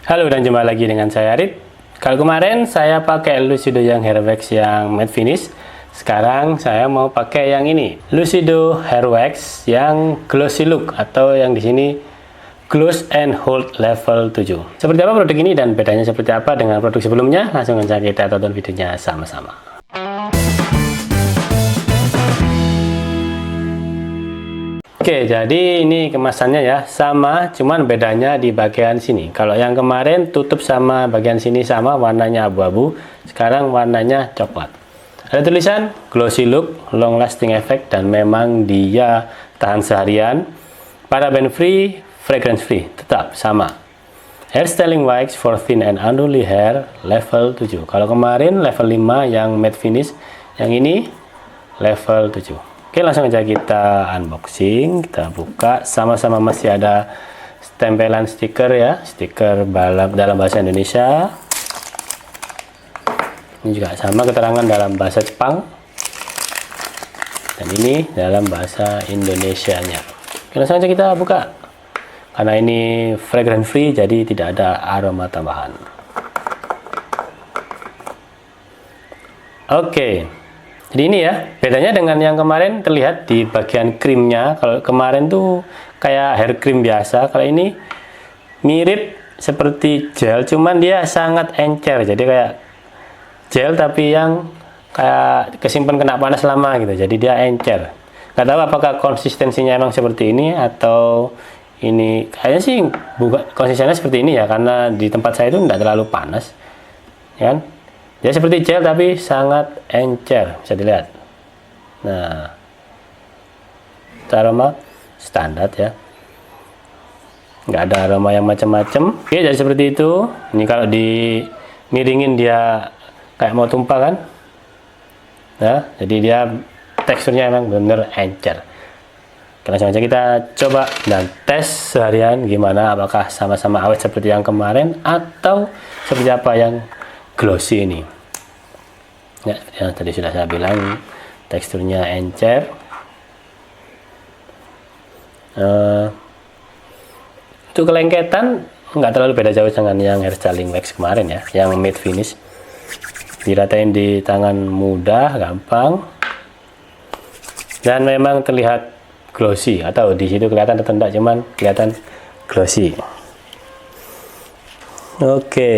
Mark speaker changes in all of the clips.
Speaker 1: Halo dan jumpa lagi dengan saya Arit. Kalau kemarin saya pakai Lucido yang hair wax yang matte finish, sekarang saya mau pakai yang ini, Lucido hair wax yang glossy look atau yang di sini Gloss and Hold level 7. Seperti apa produk ini dan bedanya seperti apa dengan produk sebelumnya? Langsung saja kita tonton videonya sama-sama. Oke, jadi ini kemasannya ya sama, cuman bedanya di bagian sini. Kalau yang kemarin tutup sama bagian sini sama, warnanya abu-abu. Sekarang warnanya coklat. Ada tulisan glossy look, long lasting effect, dan memang dia tahan seharian. Paraben free, fragrance free, tetap sama. Hair styling wax for thin and unruly hair level 7. Kalau kemarin level 5 yang matte finish, yang ini level 7. Oke, langsung aja kita unboxing, kita buka. Sama-sama masih ada tempelan stiker ya, stiker balap dalam bahasa Indonesia. Ini juga sama keterangan dalam bahasa Jepang. Dan ini dalam bahasa Indonesianya. Oke, langsung aja kita buka. Karena ini fragrance free, jadi tidak ada aroma tambahan. Oke. Jadi ini ya, bedanya dengan yang kemarin terlihat di bagian krimnya. Kalau kemarin tuh kayak hair cream biasa, kalau ini mirip seperti gel, cuman dia sangat encer. Jadi kayak gel tapi yang kayak kesimpan kena panas lama gitu. Jadi dia encer. Gak tahu apakah konsistensinya emang seperti ini atau ini kayaknya sih bukan konsistensinya seperti ini ya, karena di tempat saya itu tidak terlalu panas, ya kan? Dia seperti gel tapi sangat encer, bisa dilihat. Nah, aroma standar ya, nggak ada aroma yang macam-macam. Oke, jadi seperti itu. Ini kalau dimiringin dia kayak mau tumpah kan. Nah, jadi dia teksturnya emang benar-benar encer. Oke, langsung aja kita coba dan tes seharian gimana, apakah sama-sama awet seperti yang kemarin atau seperti apa yang glossy ini ya, yang tadi sudah saya bilang teksturnya encer. Untuk kelengketan nggak terlalu beda jauh dengan yang hair styling wax kemarin ya, yang matte finish. Diratain di tangan mudah, gampang, dan memang terlihat glossy, atau di situ kelihatan atau enggak, cuman kelihatan glossy. Oke.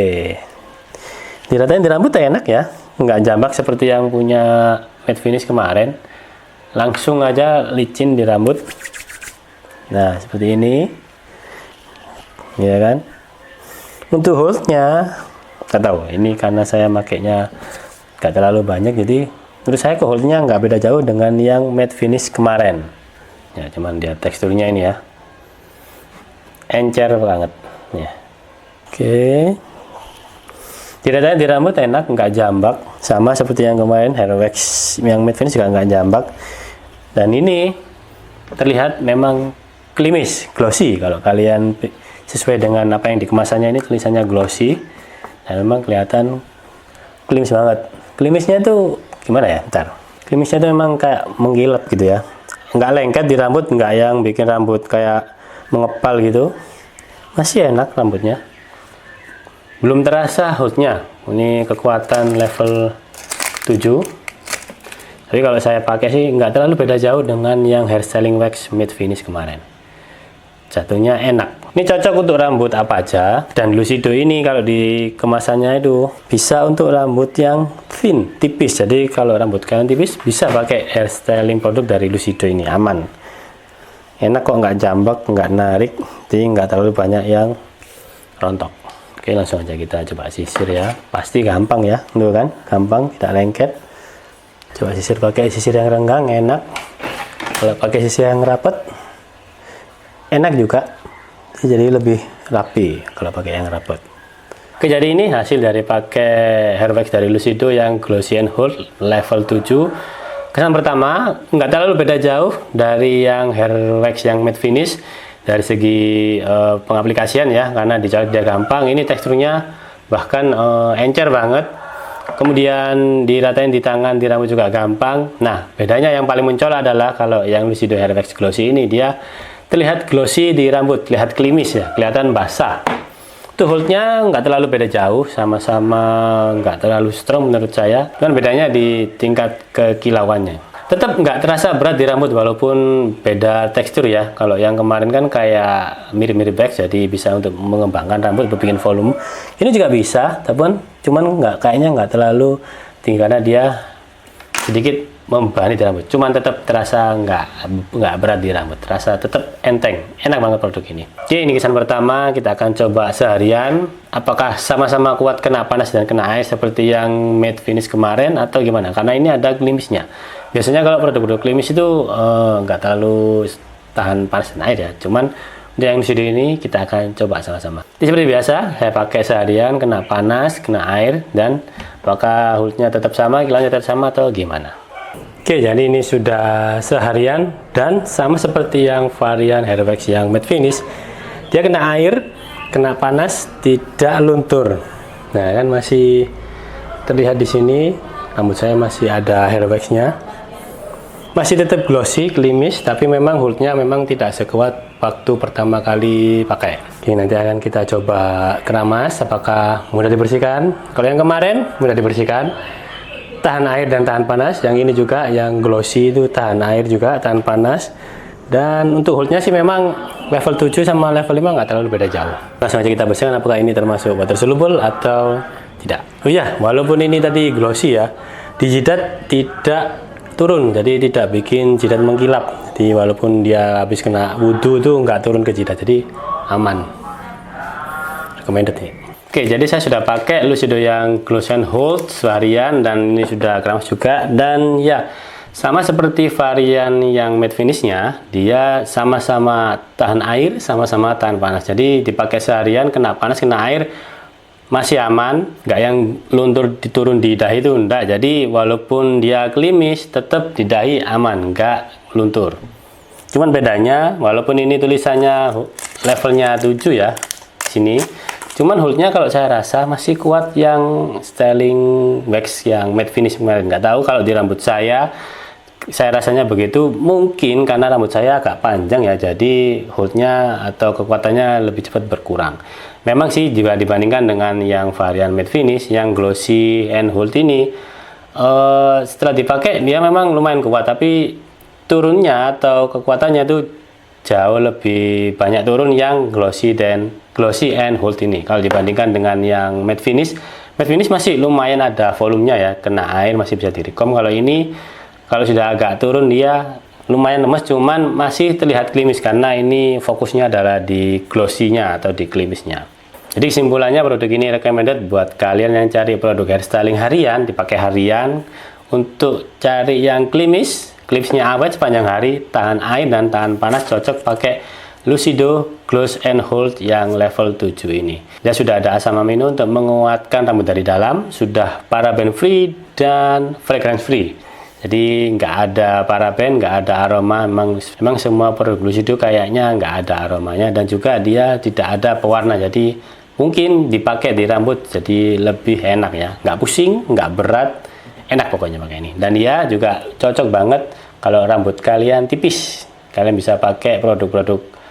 Speaker 1: Diratain di rambut enak ya, nggak jambak seperti yang punya matte finish kemarin. Langsung aja licin di rambut. Nah, seperti ini, ya kan. Untuk holdnya, nggak tahu. Ini karena saya makainya nggak terlalu banyak, jadi menurut saya ke holdnya nggak beda jauh dengan yang matte finish kemarin. Ya, cuman dia teksturnya ini ya, encer banget. Ya. Oke. Diratain di rambut enak, nggak jambak, sama seperti yang kemarin hair wax yang matte finish juga nggak jambak. Dan ini terlihat memang klimis, glossy. Kalau kalian sesuai dengan apa yang di kemasannya, ini tulisannya glossy dan memang kelihatan klimis banget. Klimisnya tuh gimana ya? Ntar, klimisnya tuh memang kayak menggilap gitu ya, nggak lengket di rambut, nggak yang bikin rambut kayak mengepal gitu. Masih enak rambutnya. Belum terasa holdnya. Ini kekuatan level 7. Tapi kalau saya pakai sih nggak terlalu beda jauh dengan yang hair styling wax matte finish kemarin. Jatuhnya enak. Ini cocok untuk rambut apa aja. Dan Lucido ini kalau di kemasannya itu bisa untuk rambut yang thin, tipis. Jadi kalau rambut kalian tipis bisa pakai hair styling produk dari Lucido ini, aman. Enak kok, nggak jambak, nggak narik. Jadi nggak terlalu banyak yang rontok. Oke, langsung aja kita coba sisir ya. Pasti gampang ya, tuh kan, gampang, tidak lengket. Coba sisir pakai sisir yang renggang, enak. Kalau pakai sisir yang rapat, enak juga. Jadi lebih rapi kalau pakai yang rapat. Oke, jadi ini hasil dari pakai hair wax dari Lucido yang Glossy and Hold level 7. Kesan pertama, nggak terlalu beda jauh dari yang hair wax yang matte finish. Dari segi pengaplikasian ya, karena dicolok dia gampang. Ini teksturnya bahkan encer banget. Kemudian diratain di tangan, di rambut juga gampang. Nah, bedanya yang paling muncul adalah kalau yang Lucido hair wax glossy ini dia terlihat glossy di rambut, lihat klimis ya, kelihatan basah. Untuk holdnya nggak terlalu beda jauh, sama-sama nggak terlalu strong menurut saya. Cuman bedanya di tingkat kekilauannya. Tetap nggak terasa berat di rambut walaupun beda tekstur ya. Kalau yang kemarin kan kayak mirip-mirip wax, jadi bisa untuk mengembangkan rambut, bikin volume. Ini juga bisa, tapi cuman kayaknya nggak terlalu tinggi karena dia sedikit membebani di rambut. Cuman tetap terasa nggak berat di rambut, terasa tetap enteng, enak banget produk ini. Oke, ini kesan pertama, kita akan coba seharian. Apakah sama-sama kuat kena panas dan kena air seperti yang matte finish kemarin atau gimana? Karena ini ada gelimisnya. Biasanya kalau produk-produk gelimis itu nggak terlalu tahan panas dan air ya. Cuman yang di ini kita akan coba sama-sama. Seperti biasa, saya pakai seharian, kena panas, kena air, dan apakah holdnya tetap sama, kilauannya tetap sama atau gimana? Oke, jadi ini sudah seharian dan sama seperti yang varian hair wax yang matte finish. Dia kena air, kena panas, tidak luntur. Nah, kan masih terlihat di sini rambut saya masih ada hair waxnya. Masih tetap glossy, gelimis, tapi memang holdnya memang tidak sekuat waktu pertama kali pakai. Oke, nanti akan kita coba keramas, apakah mudah dibersihkan. Kalau yang kemarin mudah dibersihkan, tahan air dan tahan panas. Yang ini juga yang glossy itu tahan air juga, tahan panas. Dan untuk holdnya sih memang level 7 sama level 5 nggak terlalu beda jauh. Langsung aja kita bersihkan apakah ini termasuk water soluble atau tidak. Oh iya, walaupun ini tadi glossy ya, di jidat tidak turun, jadi tidak bikin jidat mengkilap. Jadi walaupun dia habis kena wudhu tuh nggak turun ke jidat, jadi aman. Recommended nih. Oke, jadi saya sudah pakai Lucido yang Gloss and Hold seharian dan ini sudah keramas juga. Dan ya, sama seperti varian yang matte finishnya, dia sama-sama tahan air, sama-sama tahan panas. Jadi dipakai seharian, kena panas, kena air, masih aman, nggak yang luntur diturun di dahi itu enggak. Jadi walaupun dia gelimis, tetap di dahi aman, nggak luntur. Cuman bedanya, walaupun ini tulisannya levelnya 7 ya, sini. Cuman holdnya kalau saya rasa masih kuat yang styling wax yang matte finish kemarin. Nggak tahu kalau di rambut saya rasanya begitu. Mungkin karena rambut saya agak panjang ya, jadi holdnya atau kekuatannya lebih cepat berkurang. Memang sih juga dibandingkan dengan yang varian matte finish yang glossy and hold ini, setelah dipakai dia memang lumayan kuat, tapi turunnya atau kekuatannya itu jauh lebih banyak turun yang glossy and hold ini. Kalau dibandingkan dengan yang matte finish masih lumayan ada volumenya ya, kena air masih bisa direcom. Kalau ini kalau sudah agak turun dia lumayan lemas, cuman masih terlihat gelimis karena ini fokusnya adalah di glossy-nya atau di gelimisnya. Jadi kesimpulannya produk ini recommended buat kalian yang cari produk hairstyling harian, dipakai harian. Untuk cari yang gelimisnya awet sepanjang hari, tahan air dan tahan panas, cocok pakai Lucido Gloss and Hold yang level 7 ini. Dia sudah ada asam amino untuk menguatkan rambut dari dalam, sudah paraben free dan fragrance free. Jadi nggak ada paraben, nggak ada aroma. Memang semua produk Lucido kayaknya nggak ada aromanya, dan juga dia tidak ada pewarna. Jadi mungkin dipakai di rambut jadi lebih enak ya, nggak pusing, nggak berat, enak pokoknya pakai ini. Dan dia juga cocok banget kalau rambut kalian tipis. Kalian bisa pakai produk-produk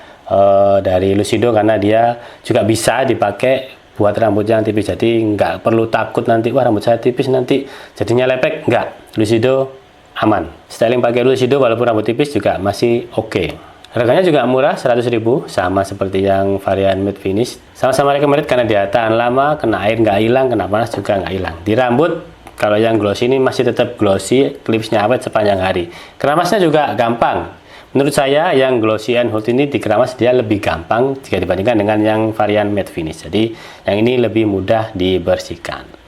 Speaker 1: dari Lucido karena dia juga bisa dipakai buat rambut yang tipis. Jadi nggak perlu takut nanti wah rambut saya tipis nanti jadinya lepek. Nggak, Lucido aman. Styling pakai Lucido walaupun rambut tipis juga masih oke. Harganya juga murah, 100.000, sama seperti yang varian matte finish. Sama-sama recommended karena dia tahan lama, kena air nggak hilang, kena panas juga nggak hilang. Di rambut kalau yang glossy ini masih tetap glossy, klipsnya awet sepanjang hari. Keramasnya juga gampang. Menurut saya yang glossy and hold ini dikeramas dia lebih gampang jika dibandingkan dengan yang varian matte finish. Jadi yang ini lebih mudah dibersihkan.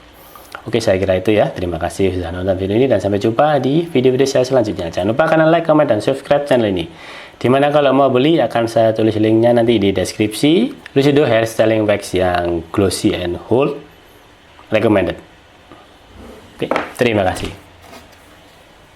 Speaker 1: Oke, saya kira itu ya. Terima kasih sudah nonton video ini dan sampai jumpa di video-video saya selanjutnya. Jangan lupa kalian like, comment, dan subscribe channel ini. Dimana kalau mau beli akan saya tulis linknya nanti di deskripsi. Lucido Hair Styling Wax yang glossy and hold recommended. Oke, terima kasih.